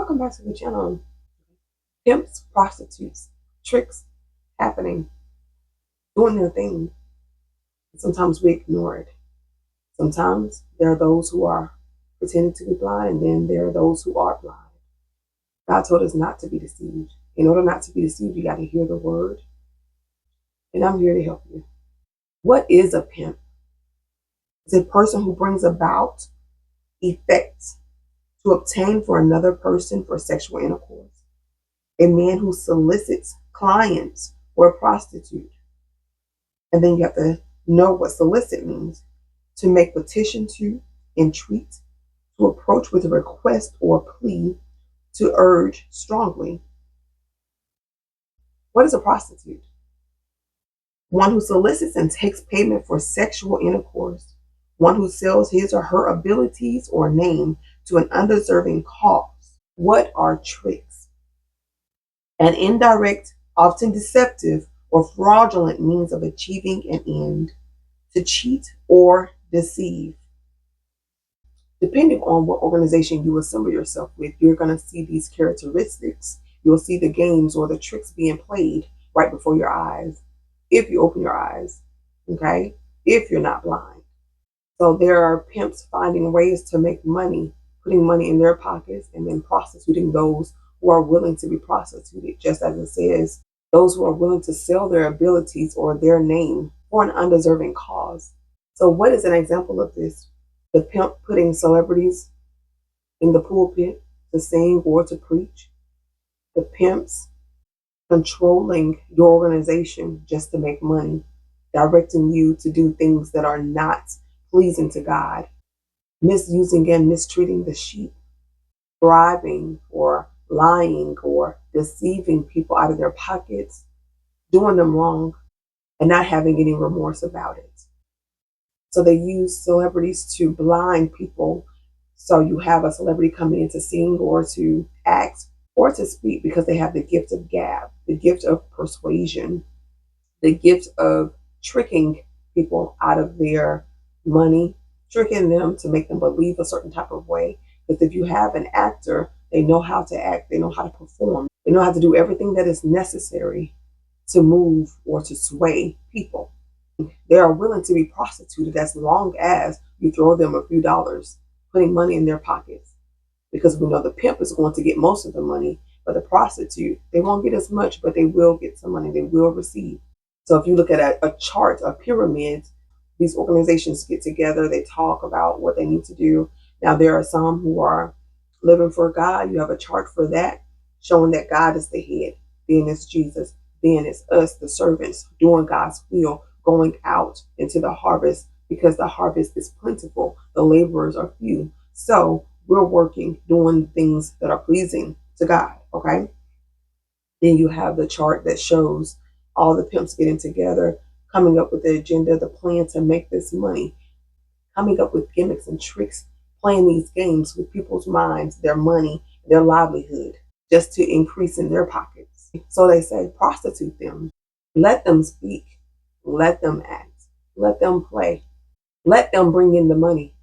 welcome back to the channel. Pimps, prostitutes, tricks happening, doing their thing. Sometimes we ignore it. Sometimes there are those who are pretending to be blind, and then there are those who are blind. God told us not to be deceived. In order not to be deceived, you got to hear the word. And I'm here to help you. What is a pimp? It's a person who brings about effects to obtain for another person for sexual intercourse. A man who solicits clients for a prostitute. And then you have to know what solicit means. To make petition to, entreat, to approach with a request or plea, to urge strongly. What is a prostitute? One who solicits and takes payment for sexual intercourse. One who sells his or her abilities or name to an undeserving cause. What are tricks? An indirect, often deceptive, or fraudulent means of achieving an end. To cheat or deceive. Depending on what organization you assemble yourself with, you're going to see these characteristics. You'll see the games or the tricks being played right before your eyes, if you open your eyes, okay? If you're not blind. So there are pimps finding ways to make money, putting money in their pockets, and then prostituting those who are willing to be prostituted, just as it says, those who are willing to sell their abilities or their name for an undeserving cause. So what is an example of this? The pimp putting celebrities in the pulpit to sing or to preach. The pimps controlling your organization just to make money, directing you to do things that are not pleasing to God, misusing and mistreating the sheep, bribing or lying or deceiving people out of their pockets, doing them wrong, and not having any remorse about it. So they use celebrities to blind people. So you have a celebrity coming in to sing or to act or to speak because they have the gift of gab, the gift of persuasion, the gift of tricking people out of their money, tricking them to make them believe a certain type of way. Because if you have an actor, they know how to act, they know how to perform, they know how to do everything that is necessary to move or to sway people. They are willing to be prostituted as long as you throw them a few dollars, putting money in their pockets. Because we know the pimp is going to get most of the money, but the prostitute, they won't get as much, but they will get some money, they will receive. So if you look at a chart, a pyramid, these organizations get together, they talk about what they need to do. Now there are some who are living for God. You have a chart for that, showing that God is the head. Then it's Jesus. Then it's us, the servants, doing God's will, going out into the harvest because the harvest is plentiful. The laborers are few. So we're working, doing things that are pleasing to God, okay? Then you have the chart that shows all the pimps getting together, coming up with the agenda, the plan to make this money, coming up with gimmicks and tricks, playing these games with people's minds, their money, their livelihood, just to increase in their pockets. So they say, prostitute them, let them speak, let them act, let them play, let them bring in the money.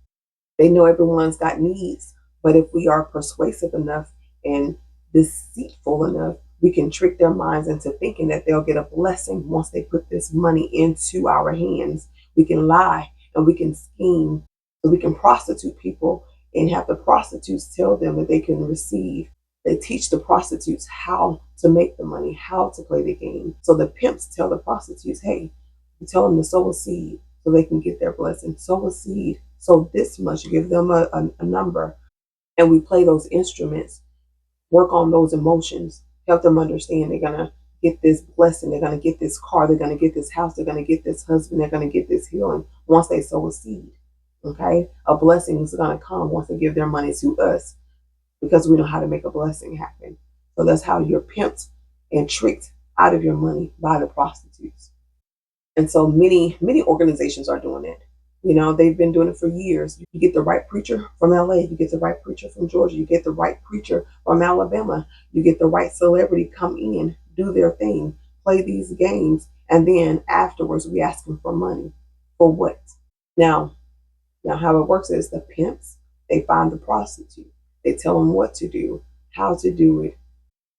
They know everyone's got needs, but if we are persuasive enough and deceitful enough, we can trick their minds into thinking that they'll get a blessing once they put this money into our hands. We can lie and we can scheme, so we can prostitute people and have the prostitutes tell them that they can receive. They teach the prostitutes how to make the money, how to play the game. So the pimps tell the prostitutes, hey, you tell them to sow a seed so they can get their blessing. Sow a seed, so this much, give them a number. And we play those instruments, work on those emotions, help them understand they're going to get this blessing, they're going to get this car, they're going to get this house, they're going to get this husband, they're going to get this healing once they sow a seed. Okay? A blessing is going to come once they give their money to us, because we know how to make a blessing happen. So that's how you're pimped and tricked out of your money by the prostitutes. And so many organizations are doing it. You know, they've been doing it for years. You get the right preacher from LA, you get the right preacher from Georgia, you get the right preacher from Alabama, you get the right celebrity come in, do their thing, play these games, and then afterwards we ask them for money. For what? Now how it works is the pimps, they find the prostitute. They tell them what to do, how to do it,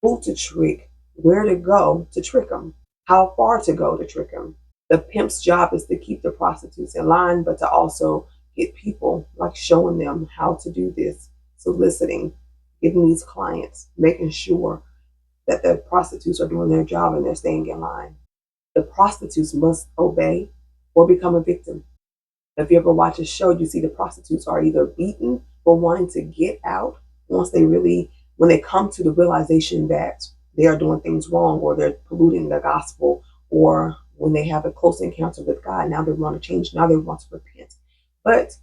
who to trick, where to go to trick them, how far to go to trick them. The pimp's job is to keep the prostitutes in line, but to also get people, like showing them how to do this, soliciting, getting these clients, making sure that the prostitutes are doing their job and they're staying in line. The prostitutes must obey or become a victim. If you ever watch a show, you see the prostitutes are either beaten or wanting to get out once when they come to the realization that they are doing things wrong or they're polluting the gospel, or when they have a close encounter with God, now they want to change, now they want to repent. But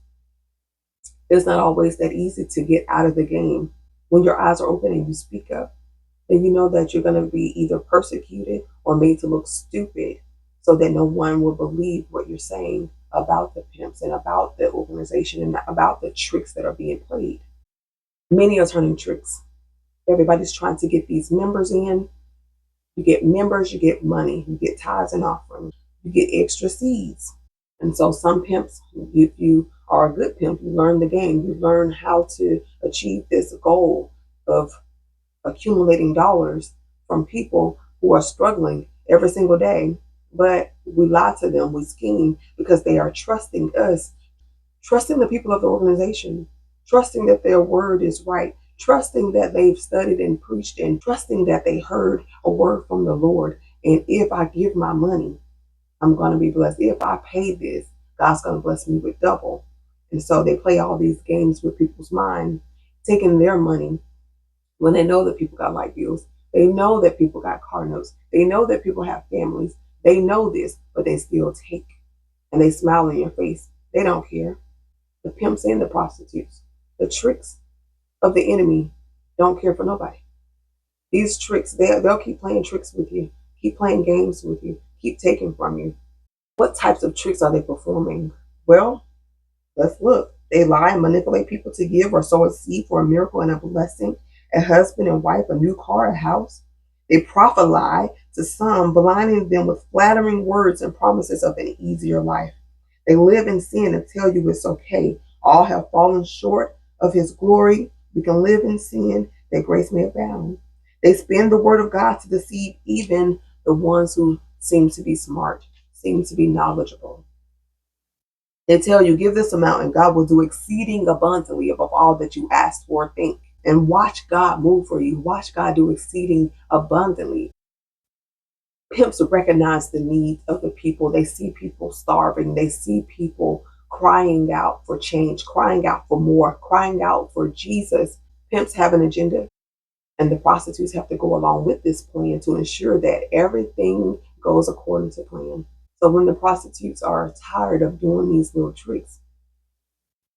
it's not always that easy to get out of the game. When your eyes are open and you speak up, then you know that you're going to be either persecuted or made to look stupid so that no one will believe what you're saying about the pimps and about the organization and about the tricks that are being played. Many are turning tricks. Everybody's trying to get these members in. You get members, you get money, you get tithes and offerings, you get extra seeds. And so some pimps, if you are a good pimp, you learn the game. You learn how to achieve this goal of accumulating dollars from people who are struggling every single day. But we lie to them, we scheme because they are trusting us, trusting the people of the organization, trusting that their word is right, trusting that they've studied and preached, and trusting that they heard a word from the Lord. And if I give my money, I'm going to be blessed. If I pay this, God's going to bless me with double. And so they play all these games with people's mind, taking their money when they know that people got light bills. They know that people got car notes. They know that people have families. They know this, but they still take. And they smile in your face. They don't care. The pimps and the prostitutes, the tricks of the enemy don't care for nobody. These tricks, they'll keep playing tricks with you, keep playing games with you, keep taking from you. What types of tricks are they performing? Well, let's look. They lie and manipulate people to give or sow a seed for a miracle and a blessing, a husband and wife, a new car, a house. They prophesy to some, blinding them with flattering words and promises of an easier life. They live in sin and tell you it's okay. All have fallen short of his glory. We can live in sin that grace may abound. They spin the word of God to deceive even the ones who seem to be smart, seem to be knowledgeable. They tell you, give this amount and God will do exceeding abundantly above all that you ask or think. And watch God move for you. Watch God do exceeding abundantly. Pimps recognize the needs of the people. They see people starving. They see people crying out for change, crying out for more, crying out for Jesus. Pimps have an agenda, and the prostitutes have to go along with this plan to ensure that everything goes according to plan. So when the prostitutes are tired of doing these little tricks,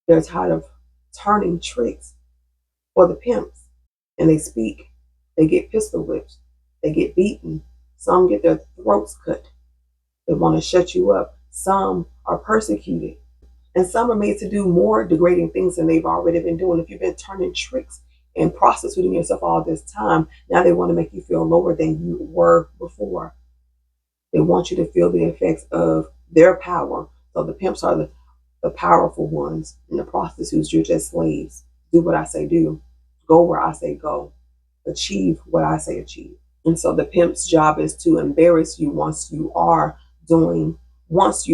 they're tired of turning tricks for the pimps, and they speak, they get pistol whipped, they get beaten, some get their throats cut, they want to shut you up, some are persecuted, and some are made to do more degrading things than they've already been doing. If you've been turning tricks and prostituting yourself all this time, now they want to make you feel lower than you were before. They want you to feel the effects of their power. So the pimps are the powerful ones, and the prostitutes, you're just slaves. Do what I say do. Go where I say go. Achieve what I say achieve. And so the pimp's job is to embarrass you once you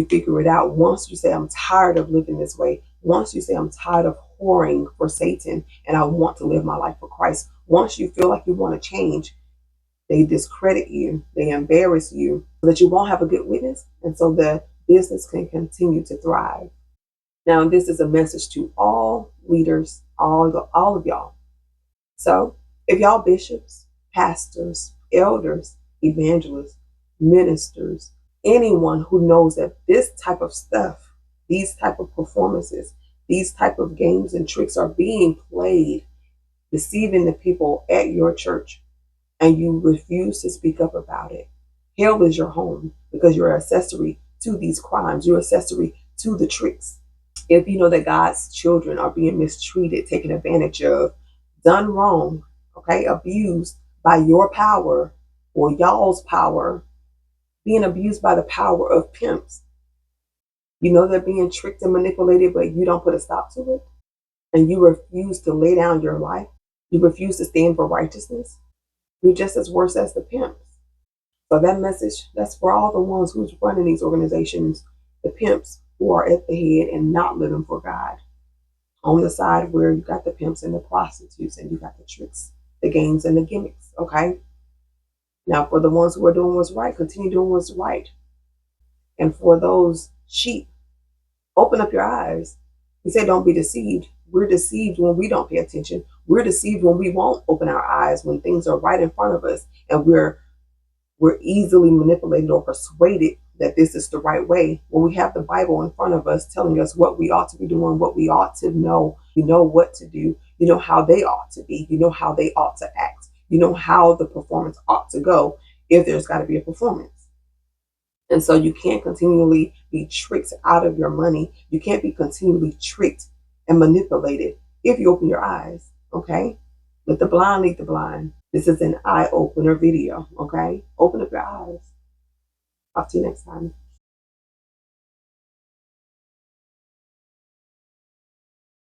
figure it out, once you say, I'm tired of living this way, once you say, I'm tired of whoring for Satan and I want to live my life for Christ, once you feel like you want to change, they discredit you, they embarrass you so that you won't have a good witness, and so the business can continue to thrive. Now, this is a message to all leaders, all of y'all. So if y'all bishops, pastors, elders, evangelists, ministers, anyone who knows that this type of stuff, these type of performances, these type of games and tricks are being played, deceiving the people at your church, and you refuse to speak up about it, hell is your home, because you're an accessory to these crimes. You're accessory to the tricks. If you know that God's children are being mistreated, taken advantage of, done wrong, okay, abused by your power or y'all's power, being abused by the power of pimps, you know they're being tricked and manipulated, but you don't put a stop to it, and you refuse to lay down your life, You refuse to stand for righteousness. You're just as worse as the pimps. So that message, that's for all the ones who's running these organizations, the pimps who are at the head and not living for God. On the side where you got the pimps and the prostitutes, and you got the tricks, the games, and the gimmicks. Okay. Now, for the ones who are doing what's right, continue doing what's right. And for those sheep, open up your eyes. We say don't be deceived. We're deceived when we don't pay attention. We're deceived when we won't open our eyes when things are right in front of us, and we're easily manipulated or persuaded that this is the right way. When we have the Bible in front of us telling us what we ought to be doing, what we ought to know, you know what to do, you know how they ought to be, you know how they ought to act, you know how the performance ought to go if there's got to be a performance. And so you can't continually be tricked out of your money. You can't be continually tricked and manipulated if you open your eyes. Okay? Let the blind lead the blind. This is an eye-opener video. Okay? Open up your eyes. Talk to you next time.